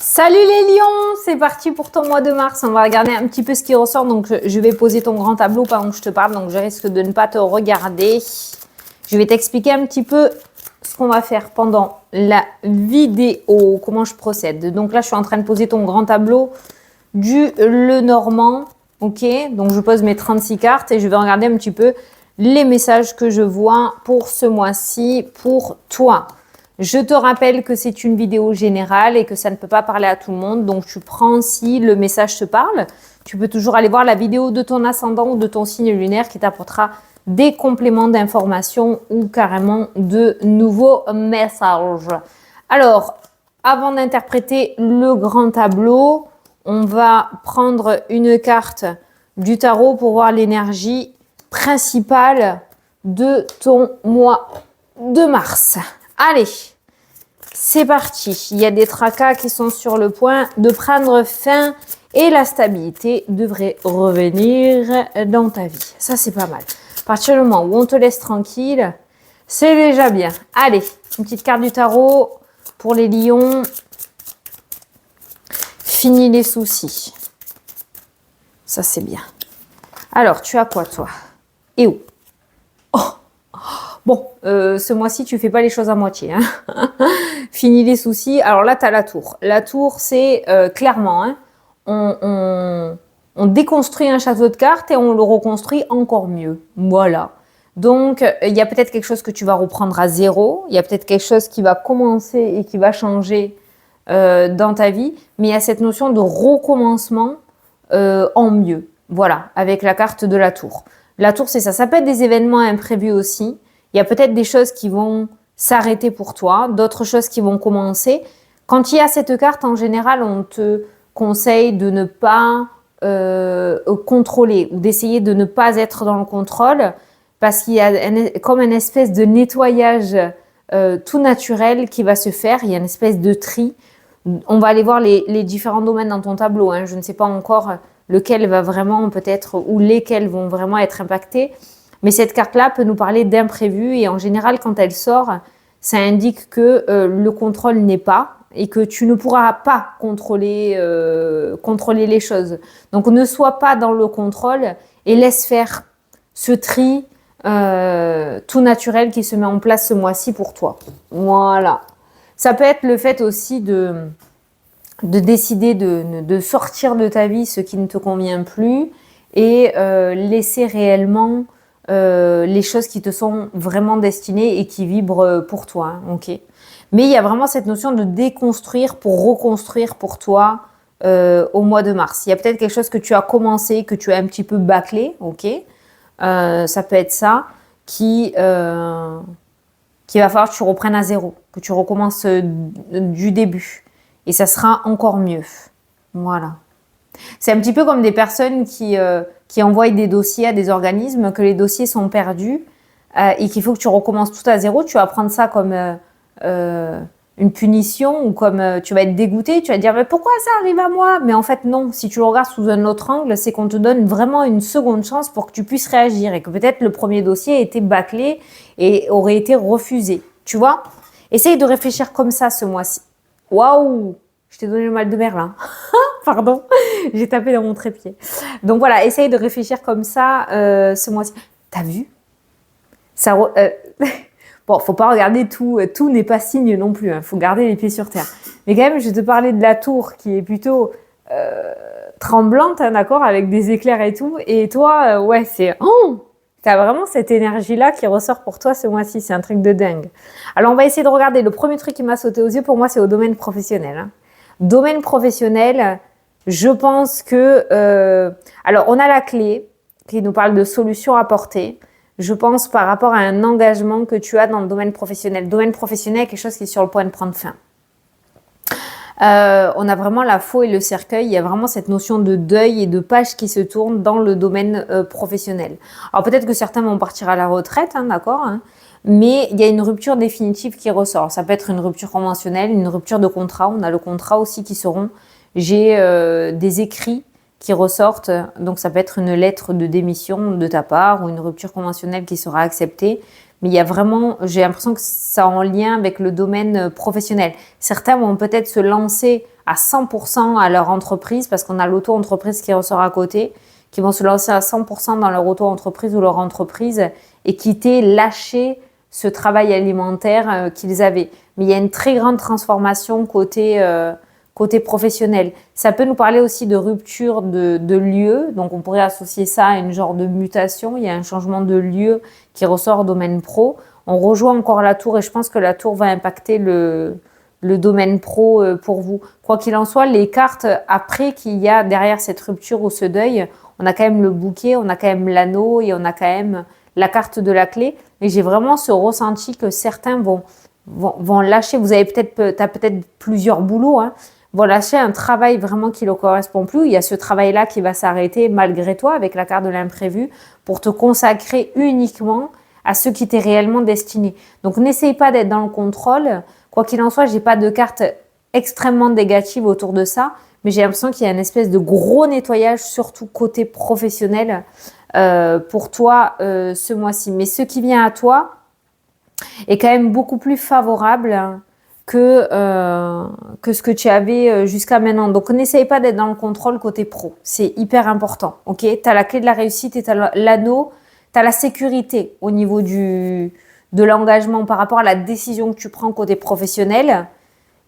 Salut les lions, c'est parti pour ton mois de mars. On va regarder un petit peu ce qui ressort. Donc, je vais poser ton grand tableau pendant que je te parle. Donc, je risque de ne pas te regarder. Je vais t'expliquer un petit peu ce qu'on va faire pendant la vidéo, comment je procède. Donc là, je suis en train de poser ton grand tableau du Lenormand. Ok, donc je pose mes 36 cartes et je vais regarder un petit peu les messages que je vois pour ce mois-ci pour toi. Je te rappelle que c'est une vidéo générale et que ça ne peut pas parler à tout le monde. Donc, tu prends si le message te parle. Tu peux toujours aller voir la vidéo de ton ascendant ou de ton signe lunaire qui t'apportera des compléments d'information ou carrément de nouveaux messages. Alors, avant d'interpréter le grand tableau, on va prendre une carte du tarot pour voir l'énergie principale de ton mois de mars. Allez, c'est parti. Il y a des tracas qui sont sur le point de prendre fin et la stabilité devrait revenir dans ta vie. Ça, c'est pas mal. À partir du moment où on te laisse tranquille, c'est déjà bien. Allez, une petite carte du tarot pour les lions. Fini les soucis. Ça, c'est bien. Alors, tu as quoi, toi? Et où? Bon, ce mois-ci, tu fais pas les choses à moitié. Hein. Fini les soucis. Alors là, tu as la tour. La tour, c'est clairement, hein, on déconstruit un château de cartes et on le reconstruit encore mieux. Voilà. Donc, il y a peut-être quelque chose que tu vas reprendre à zéro. Il y a peut-être quelque chose qui va commencer et qui va changer dans ta vie. Mais il y a cette notion de recommencement en mieux. Voilà, avec la carte de la tour. La tour, c'est ça. Ça peut être des événements imprévus aussi. Il y a peut-être des choses qui vont s'arrêter pour toi, d'autres choses qui vont commencer. Quand il y a cette carte, en général, on te conseille de ne pas contrôler ou d'essayer de ne pas être dans le contrôle parce qu'il y a comme une espèce de nettoyage tout naturel qui va se faire. Il y a une espèce de tri. On va aller voir les différents domaines dans ton tableau. Hein. Je ne sais pas encore lequel va vraiment peut-être ou lesquels vont vraiment être impactés. Mais cette carte-là peut nous parler d'imprévu et en général, quand elle sort, ça indique que le contrôle n'est pas et que tu ne pourras pas contrôler les choses. Donc, ne sois pas dans le contrôle et laisse faire ce tri tout naturel qui se met en place ce mois-ci pour toi. Voilà. Ça peut être le fait aussi de décider de sortir de ta vie ce qui ne te convient plus et laisser réellement les choses qui te sont vraiment destinées et qui vibrent pour toi, hein, ok. Mais il y a vraiment cette notion de déconstruire pour reconstruire pour toi au mois de mars. Il y a peut-être quelque chose que tu as commencé, que tu as un petit peu bâclé, ok. Ça peut être ça qu'il va falloir que tu reprennes à zéro, que tu recommences du début. Et ça sera encore mieux. Voilà. C'est un petit peu comme des personnes qui envoient des dossiers à des organismes, que les dossiers sont perdus et qu'il faut que tu recommences tout à zéro. Tu vas prendre ça comme une punition ou comme tu vas être dégoûté. Tu vas te dire mais pourquoi ça arrive à moi? Mais en fait non, si tu le regardes sous un autre angle, c'est qu'on te donne vraiment une seconde chance pour que tu puisses réagir et que peut-être le premier dossier a été bâclé et aurait été refusé. Tu vois? Essaye de réfléchir comme ça ce mois-ci. Waouh! Je t'ai donné le mal de mer là. Pardon, j'ai tapé dans mon trépied. Donc voilà, essaye de réfléchir comme ça ce mois-ci. T'as vu ça Bon, faut pas regarder tout. Tout n'est pas signe non plus. Hein. Faut garder les pieds sur terre. Mais quand même, je vais te parler de la tour qui est plutôt tremblante, hein, d'accord, avec des éclairs et tout. Et toi, ouais, c'est... Oh, t'as vraiment cette énergie-là qui ressort pour toi ce mois-ci. C'est un truc de dingue. Alors, on va essayer de regarder. Le premier truc qui m'a sauté aux yeux, pour moi, c'est au domaine professionnel. Hein. Domaine professionnel, je pense que... alors, on a la clé qui nous parle de solutions apportées. Je pense par rapport à un engagement que tu as dans le domaine professionnel. Le domaine professionnel est quelque chose qui est sur le point de prendre fin. On a vraiment la faux et le cercueil. Il y a vraiment cette notion de deuil et de page qui se tourne dans le domaine professionnel. Alors peut-être que certains vont partir à la retraite, hein, d'accord, hein, mais il y a une rupture définitive qui ressort. Ça peut être une rupture conventionnelle, une rupture de contrat. On a le contrat aussi qui seront. J'ai des écrits qui ressortent. Donc, ça peut être une lettre de démission de ta part ou une rupture conventionnelle qui sera acceptée. Mais il y a vraiment, j'ai l'impression que ça a en lien avec le domaine professionnel. Certains vont peut-être se lancer à 100% à leur entreprise, parce qu'on a l'auto-entreprise qui ressort à côté, qui vont se lancer à 100% dans leur auto-entreprise ou leur entreprise et quitter, lâcher ce travail alimentaire qu'ils avaient. Mais il y a une très grande transformation côté professionnel. Ça peut nous parler aussi de rupture de lieu, donc on pourrait associer ça à une genre de mutation. Il y a un changement de lieu qui ressort au domaine pro. On rejoint encore la tour et je pense que la tour va impacter le domaine pro pour vous. Quoi qu'il en soit, les cartes après qu'il y a derrière cette rupture ou ce deuil, on a quand même le bouquet, on a quand même l'anneau et on a quand même la carte de la clé. Et j'ai vraiment ce ressenti que certains vont lâcher. Vous avez t'as peut-être plusieurs boulots, hein, vont lâcher un travail vraiment qui ne leur correspond plus. Il y a ce travail-là qui va s'arrêter malgré toi avec la carte de l'imprévu pour te consacrer uniquement à ce qui t'est réellement destiné. Donc n'essaye pas d'être dans le contrôle. Quoi qu'il en soit, j'ai pas de carte extrêmement négative autour de ça, mais j'ai l'impression qu'il y a une espèce de gros nettoyage, surtout côté professionnel, pour toi ce mois-ci. Mais ce qui vient à toi est quand même beaucoup plus favorable que ce que tu avais jusqu'à maintenant. Donc n'essaye pas d'être dans le contrôle côté pro. C'est hyper important. Ok, tu as la clé de la réussite et tu as l'anneau, tu as la sécurité au niveau de l'engagement par rapport à la décision que tu prends côté professionnel.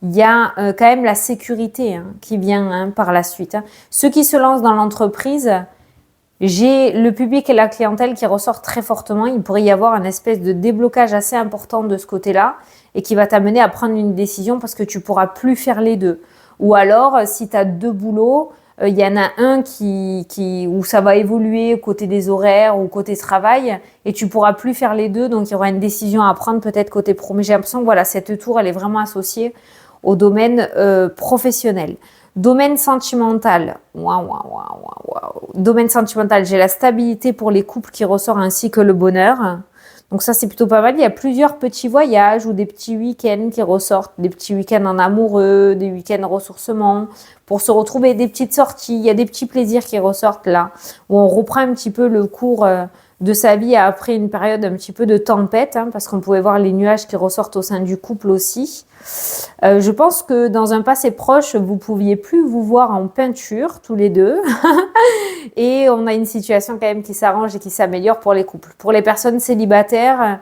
Il y a quand même la sécurité qui vient par la suite. Ceux qui se lancent dans l'entreprise, j'ai le public et la clientèle qui ressortent très fortement. Il pourrait y avoir un espèce de déblocage assez important de ce côté-là et qui va t'amener à prendre une décision parce que tu pourras plus faire les deux. Ou alors, si tu as deux boulots, il y en a un où ça va évoluer côté des horaires ou côté travail et tu pourras plus faire les deux. Donc, il y aura une décision à prendre peut-être côté pro. Mais j'ai l'impression que voilà, cette tour, elle est vraiment associée au domaine professionnel. Domaine sentimental. Domaine sentimental, j'ai la stabilité pour les couples qui ressort ainsi que le bonheur. Donc ça, c'est plutôt pas mal. Il y a plusieurs petits voyages ou des petits week-ends qui ressortent. Des petits week-ends en amoureux, des week-ends ressourcement pour se retrouver, des petites sorties. Il y a des petits plaisirs qui ressortent là, où on reprend un petit peu le cours de sa vie après une période un petit peu de tempête, parce qu'on pouvait voir les nuages qui ressortent au sein du couple aussi. Je pense que dans un passé proche, vous pouviez plus vous voir en peinture tous les deux. Et on a une situation quand même qui s'arrange et qui s'améliore pour les couples. Pour les personnes célibataires,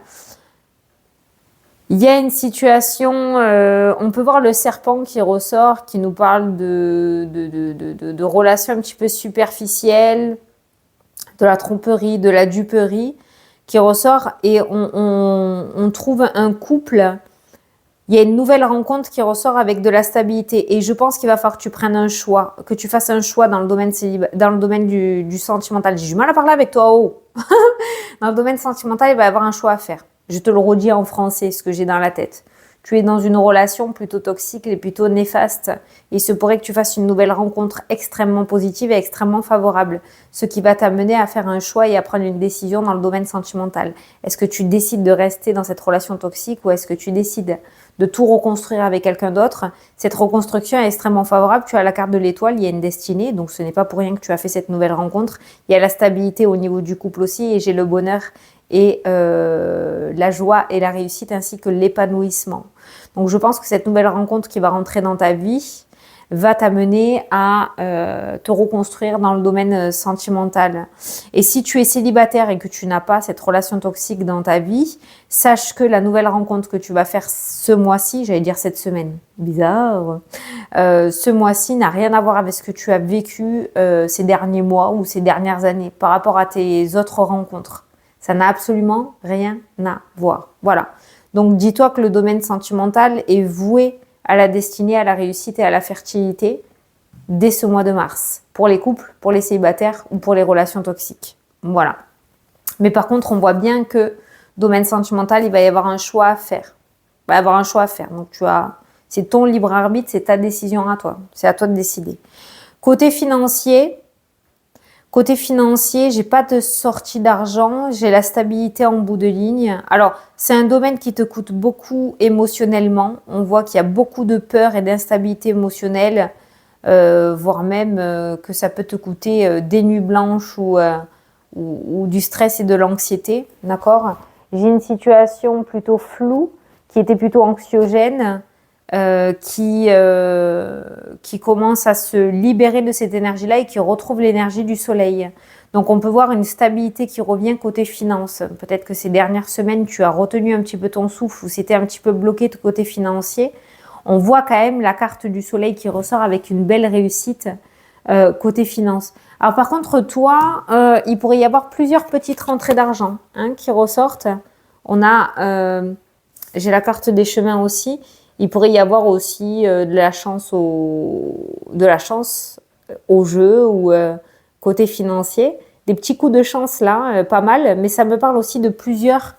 il y a une situation, on peut voir le serpent qui ressort, qui nous parle de relations un petit peu superficielles, de la tromperie, de la duperie qui ressort et on trouve un couple. Il y a une nouvelle rencontre qui ressort avec de la stabilité et je pense qu'il va falloir que tu prennes un choix, que tu fasses un choix dans le domaine du sentimental. J'ai du mal à parler avec toi. Oh. Dans le domaine sentimental, il va y avoir un choix à faire. Je te le redis en français, ce que j'ai dans la tête. Tu es dans une relation plutôt toxique et plutôt néfaste. Il se pourrait que tu fasses une nouvelle rencontre extrêmement positive et extrêmement favorable. Ce qui va t'amener à faire un choix et à prendre une décision dans le domaine sentimental. Est-ce que tu décides de rester dans cette relation toxique ou est-ce que tu décides de tout reconstruire avec quelqu'un d'autre? Cette reconstruction est extrêmement favorable. Tu as la carte de l'étoile, il y a une destinée. Donc ce n'est pas pour rien que tu as fait cette nouvelle rencontre. Il y a la stabilité au niveau du couple aussi et j'ai le bonheur et la joie et la réussite ainsi que l'épanouissement. Donc je pense que cette nouvelle rencontre qui va rentrer dans ta vie va t'amener à te reconstruire dans le domaine sentimental. Et si tu es célibataire et que tu n'as pas cette relation toxique dans ta vie, sache que la nouvelle rencontre que tu vas faire ce mois-ci, j'allais dire cette semaine, bizarre, ce mois-ci n'a rien à voir avec ce que tu as vécu ces derniers mois ou ces dernières années par rapport à tes autres rencontres. Ça n'a absolument rien à voir. Voilà. Donc, dis-toi que le domaine sentimental est voué à la destinée, à la réussite et à la fertilité dès ce mois de mars. Pour les couples, pour les célibataires ou pour les relations toxiques. Voilà. Mais par contre, on voit bien que domaine sentimental, il va y avoir un choix à faire. Il va y avoir un choix à faire. Donc, c'est ton libre arbitre, c'est ta décision à toi. C'est à toi de décider. Côté financier, j'ai pas de sortie d'argent, j'ai la stabilité en bout de ligne. Alors, c'est un domaine qui te coûte beaucoup émotionnellement. On voit qu'il y a beaucoup de peur et d'instabilité émotionnelle, voire même que ça peut te coûter des nuits blanches ou du stress et de l'anxiété. D'accord? J'ai une situation plutôt floue, qui était plutôt anxiogène, qui commence à se libérer de cette énergie-là et qui retrouve l'énergie du soleil. Donc on peut voir une stabilité qui revient côté finance. Peut-être que ces dernières semaines, tu as retenu un petit peu ton souffle ou c'était un petit peu bloqué de côté financier. On voit quand même la carte du soleil qui ressort avec une belle réussite côté finance. Alors par contre, toi, il pourrait y avoir plusieurs petites rentrées d'argent qui ressortent. On a, j'ai la carte des chemins aussi. Il pourrait y avoir aussi de la chance au jeu ou côté financier. Des petits coups de chance là, pas mal. Mais ça me parle aussi de plusieurs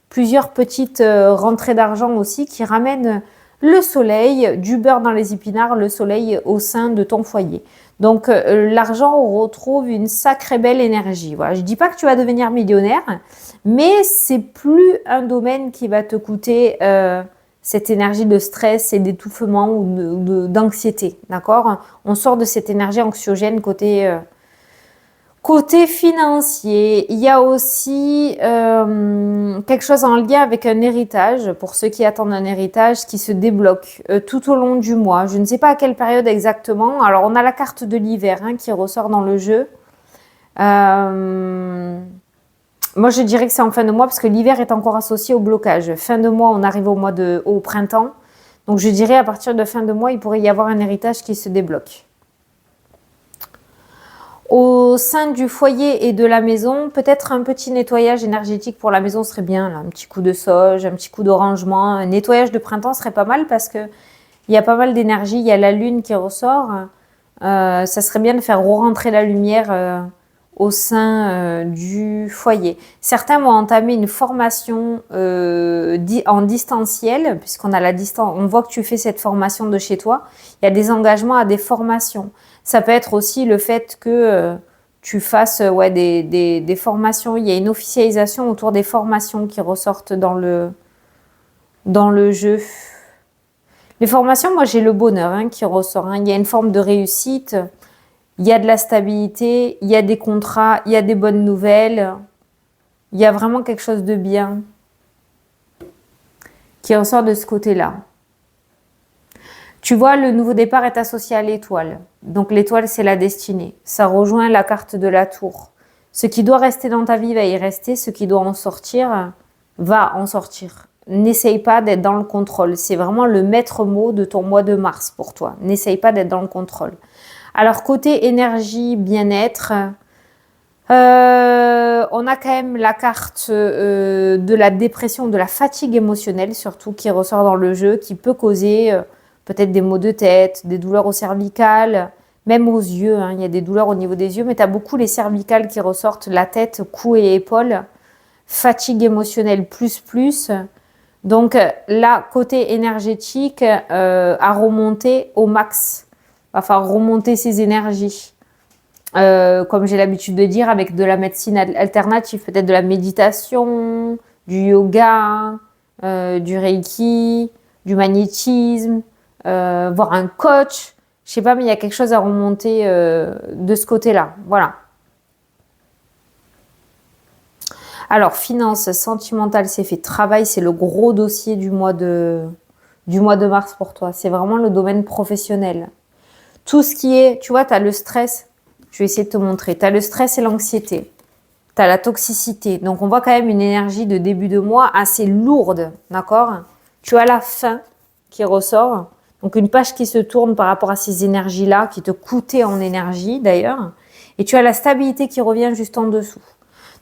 petites rentrées d'argent aussi qui ramènent le soleil, du beurre dans les épinards, le soleil au sein de ton foyer. Donc l'argent retrouve une sacrée belle énergie. Voilà. Je ne dis pas que tu vas devenir millionnaire, mais c'est plus un domaine qui va te coûter cette énergie de stress et d'étouffement ou d'anxiété. D'accord? On sort de cette énergie anxiogène côté financier. Il y a aussi quelque chose en lien avec un héritage, pour ceux qui attendent un héritage, qui se débloque tout au long du mois. Je ne sais pas à quelle période exactement. Alors, on a la carte de l'hiver qui ressort dans le jeu. Moi, je dirais que c'est en fin de mois parce que l'hiver est encore associé au blocage. Fin de mois, on arrive au printemps. Donc, je dirais à partir de fin de mois, il pourrait y avoir un héritage qui se débloque. Au sein du foyer et de la maison, peut-être un petit nettoyage énergétique pour la maison serait bien. Là. Un petit coup de sauge, un petit coup de rangement. Un nettoyage de printemps serait pas mal parce qu'il y a pas mal d'énergie. Il y a la lune qui ressort. Ça serait bien de faire re-rentrer la lumière au sein du foyer. Certains vont entamer une formation en distanciel, puisqu'on a la distance. On voit que tu fais cette formation de chez toi. Il y a des engagements à des formations. Ça peut être aussi le fait que tu fasses des formations. Il y a une officialisation autour des formations qui ressortent dans le jeu. Les formations, moi j'ai le bonheur qui ressort. Il y a une forme de réussite. Il y a de la stabilité, il y a des contrats, il y a des bonnes nouvelles. Il y a vraiment quelque chose de bien qui ressort de ce côté-là. Tu vois, le nouveau départ est associé à l'étoile. Donc l'étoile, c'est la destinée. Ça rejoint la carte de la tour. Ce qui doit rester dans ta vie va y rester. Ce qui doit en sortir va en sortir. N'essaye pas d'être dans le contrôle. C'est vraiment le maître mot de ton mois de mars pour toi. N'essaye pas d'être dans le contrôle. Alors, côté énergie, bien-être, on a quand même la carte de la dépression, de la fatigue émotionnelle surtout, qui ressort dans le jeu, qui peut causer peut-être des maux de tête, des douleurs au cervical, même aux yeux. Il y a des douleurs au niveau des yeux, mais tu as beaucoup les cervicales qui ressortent, la tête, cou et épaules. Fatigue émotionnelle plus. Donc là, côté énergétique, à remonter au max. Va falloir remonter ses énergies. Comme j'ai l'habitude de dire, avec de la médecine alternative, peut-être de la méditation, du yoga, du reiki, du magnétisme, voir un coach. Je sais pas, mais il y a quelque chose à remonter de ce côté-là. Voilà. Alors, finance, sentimentale, c'est fait. Travail, c'est le gros dossier du mois de mars pour toi. C'est vraiment le domaine professionnel. Tout ce qui est, tu vois, tu as le stress. Je vais essayer de te montrer. Tu as le stress et l'anxiété. Tu as la toxicité. Donc, on voit quand même une énergie de début de mois assez lourde. D'accord? Tu as la faim qui ressort. Donc, une page qui se tourne par rapport à ces énergies-là, qui te coûtaient en énergie d'ailleurs. Et tu as la stabilité qui revient juste en dessous.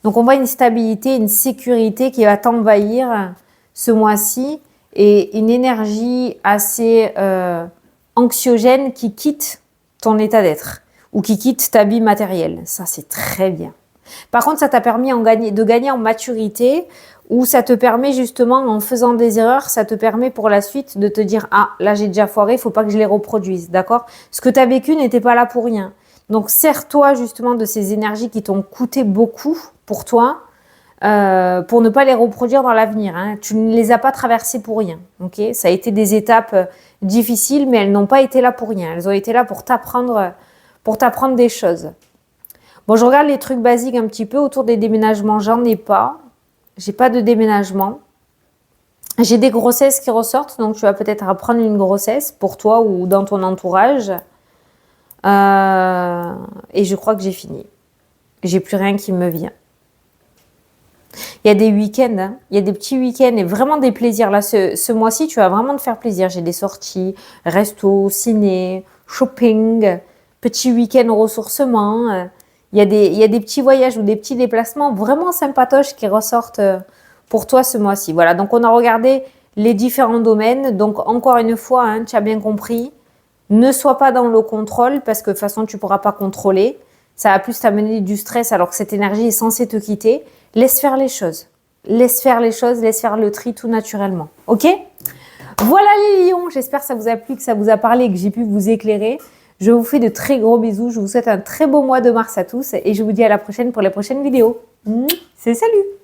Donc, on voit une stabilité, une sécurité qui va t'envahir ce mois-ci. Et une énergie assez anxiogène qui quitte ton état d'être ou qui quitte ta vie matérielle. Ça, c'est très bien. Par contre, ça t'a permis de gagner en maturité ou ça te permet justement, en faisant des erreurs, ça te permet pour la suite de te dire « Ah, là, j'ai déjà foiré, il ne faut pas que je les reproduise. » D'accord? Ce que tu as vécu n'était pas là pour rien. Donc, sers-toi justement de ces énergies qui t'ont coûté beaucoup pour toi pour ne pas les reproduire dans l'avenir. Tu ne les as pas traversées pour rien. Okay? Ça a été des étapes difficiles, mais elles n'ont pas été là pour rien. Elles ont été là pour t'apprendre des choses. Bon, je regarde les trucs basiques un petit peu autour des déménagements. J'en ai pas. J'ai pas de déménagement. J'ai des grossesses qui ressortent, donc tu vas peut-être apprendre une grossesse pour toi ou dans ton entourage. Et je crois que j'ai fini. J'ai plus rien qui me vient. Il y a des week-ends, hein. Il y a des petits week-ends et vraiment des plaisirs. Là, ce mois-ci, tu vas vraiment te faire plaisir. J'ai des sorties, resto, ciné, shopping, petits week-ends ressourcement. Il y a des petits voyages ou des petits déplacements vraiment sympatoches qui ressortent pour toi ce mois-ci. Voilà, donc on a regardé les différents domaines. Donc encore une fois, hein, tu as bien compris, ne sois pas dans le contrôle parce que de toute façon, tu ne pourras pas contrôler. Ça va plus t'amener du stress alors que cette énergie est censée te quitter. Laisse faire les choses. Laisse faire les choses, laisse faire le tri tout naturellement. Ok? Voilà les lions, j'espère que ça vous a plu, que ça vous a parlé, que j'ai pu vous éclairer. Je vous fais de très gros bisous, je vous souhaite un très beau mois de mars à tous et je vous dis à la prochaine pour les prochaines vidéos. C'est salut!